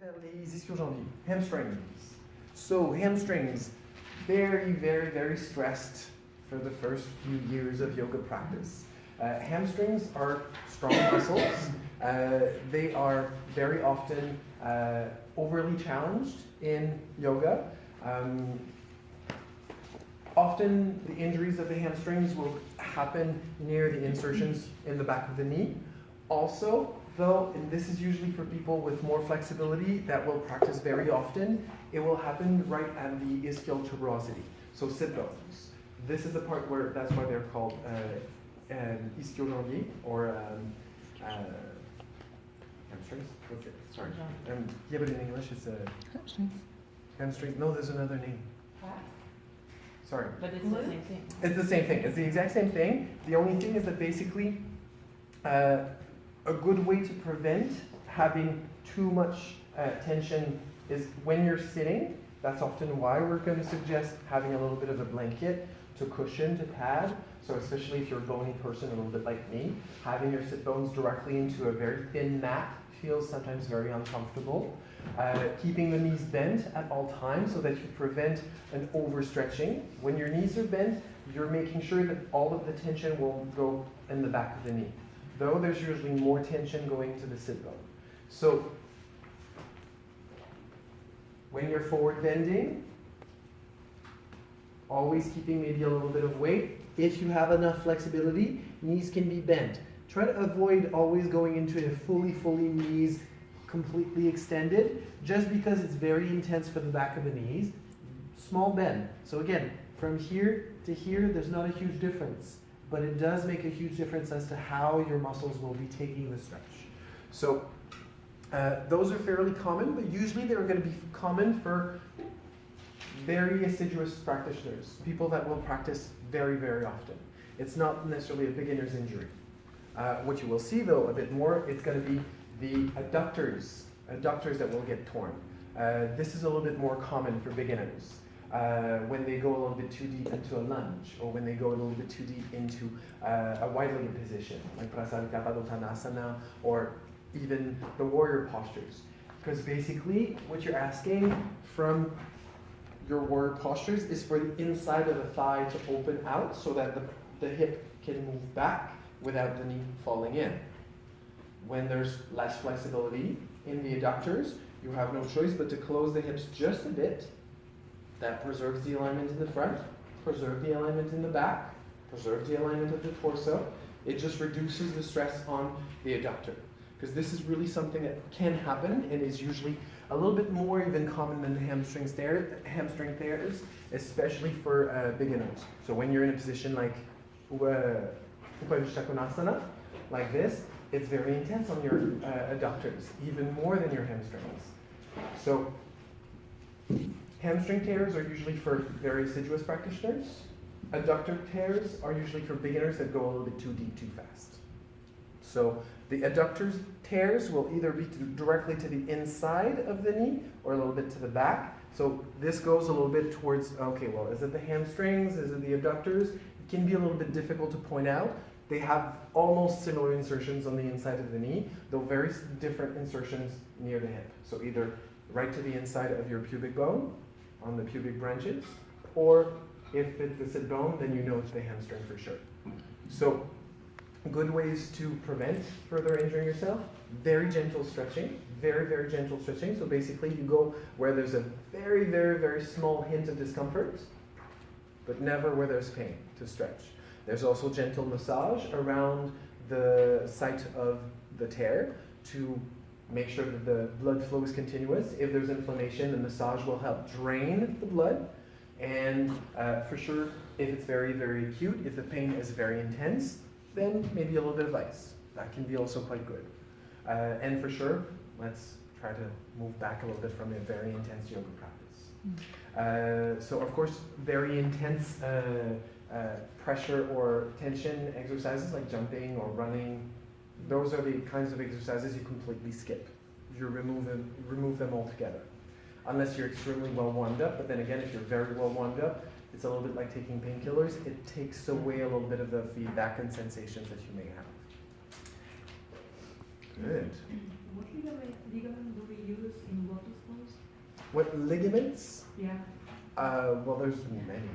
vers les ischio-jambiers, hamstrings. So hamstrings, very, very, very stressed for the first few years of yoga practice. Hamstrings are strong muscles. They are very often overly challenged in yoga. Often the injuries of the hamstrings will happen near the insertions in the back of the knee. Also, though, and this is usually for people with more flexibility that will practice very often, it will happen right at the ischial tuberosity, so sit bones. This is the part where, that's why they're called ischio-jambiers, or hamstrings? Okay, sorry. Yeah, but in English it's Hamstrings. hamstrings. No, there's another name. Sorry. But it's the same thing. It's the same thing. It's the exact same thing. The only thing is that basically a good way to prevent having too much tension is when you're sitting. That's often why we're going to suggest having a little bit of a blanket to cushion, to pad. So especially if you're a bony person, a little bit like me, having your sit bones directly into a very thin mat feels sometimes very uncomfortable. Keeping the knees bent at all times so that you prevent an overstretching. When your knees are bent, you're making sure that all of the tension will go in the back of the knee. Though there's usually more tension going to the sit bone. So when you're forward bending, always keeping maybe a little bit of weight. If you have enough flexibility, knees can be bent. Try to avoid always going into a fully knees completely extended, just because it's very intense for the back of the knees. Small bend. So again, from here to here, there's not a huge difference, but it does make a huge difference as to how your muscles will be taking the stretch. So those are fairly common, but usually they're going to be common for very assiduous practitioners, people that will practice very, very often. It's not necessarily a beginner's injury. What you will see though a bit more, it's going to be the adductors that will get torn. This is a little bit more common for beginners. When they go a little bit too deep into a lunge, or when they go a little bit too deep into a wide-legged position, like Prasarika Padottanasana, or even the warrior postures. Because basically, what you're asking from your warrior postures is for the inside of the thigh to open out so that the hip can move back without the knee falling in. When there's less flexibility in the adductors, you have no choice but to close the hips just a bit. That preserves the alignment in the front, preserve the alignment in the back, preserve the alignment of the torso. It just reduces the stress on the adductor. Because this is really something that can happen and is usually a little bit more even common than the hamstring tears, especially for beginners. So when you're in a position like Upayushakonasana, like this, it's very intense on your adductors, even more than your hamstrings. So hamstring tears are usually for very assiduous practitioners. Adductor tears are usually for beginners that go a little bit too deep, too fast. So the adductors tears will either be directly to the inside of the knee or a little bit to the back. So this goes a little bit towards, okay, well, is it the hamstrings? Is it the adductors? It can be a little bit difficult to point out. They have almost similar insertions on the inside of the knee, though very different insertions near the hip. So either right to the inside of your pubic bone, on the pubic branches, or if it's the sit bone, then you know it's the hamstring for sure. So good ways to prevent further injuring yourself: very gentle stretching, very, very gentle stretching. So basically you go where there's a very, very, very small hint of discomfort, but never where there's pain to stretch. There's also gentle massage around the site of the tear to make sure that the blood flow is continuous. If there's inflammation, the massage will help drain the blood. And for sure, if it's very, very acute, if the pain is very intense, then maybe a little bit of ice. That can be also quite good. And for sure, let's try to move back a little bit from a very intense yoga practice. So of course, very intense pressure or tension exercises like jumping or running, those are the kinds of exercises you completely skip. You remove them altogether. Unless you're extremely well warmed up, but then again, if you're very well warmed up, it's a little bit like taking painkillers. It takes away a little bit of the feedback and sensations that you may have. Good. What ligament do we use in both What ligaments? Yeah. Well, there's many.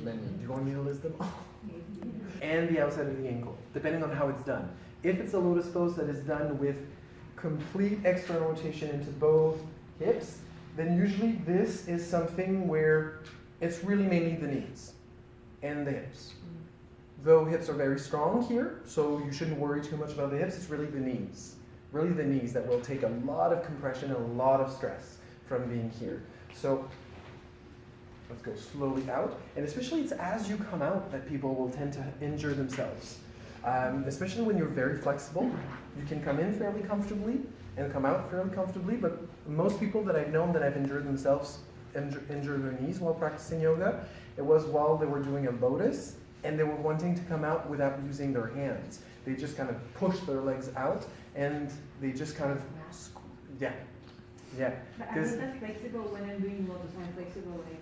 Many. Do you want me to list them all? And the outside of the ankle, depending on how it's done. If it's a lotus pose that is done with complete external rotation into both hips, then usually this is something where it's really mainly the knees and the hips. Though hips are very strong here, so you shouldn't worry too much about the hips, it's really the knees. Really the knees that will take a lot of compression and a lot of stress from being here. So let's go slowly out. And especially it's as you come out that people will tend to injure themselves. Especially when you're very flexible. You can come in fairly comfortably and come out fairly comfortably, but most people that I've known that have injured themselves, injure their knees while practicing yoga, it was while they were doing a lotus and they were wanting to come out without using their hands. They just kind of push their legs out and they just kind of, yeah. But I'm not that flexible when I'm doing lotus. I'm flexible like